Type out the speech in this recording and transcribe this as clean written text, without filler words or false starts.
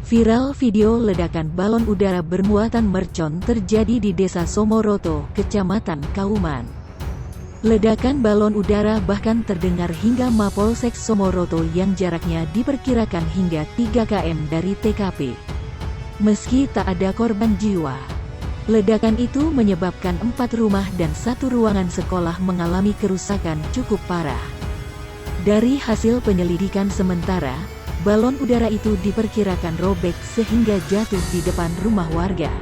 Viral video ledakan balon udara bermuatan mercon terjadi di Desa Somoroto, Kecamatan Kauman. Ledakan balon udara bahkan terdengar hingga Mapolsek Somoroto yang jaraknya diperkirakan hingga 3 km dari TKP. Meski tak ada korban jiwa, ledakan itu menyebabkan 4 rumah dan 1 ruangan sekolah mengalami kerusakan cukup parah. Dari hasil penyelidikan sementara, balon udara itu diperkirakan robek sehingga jatuh di depan rumah warga.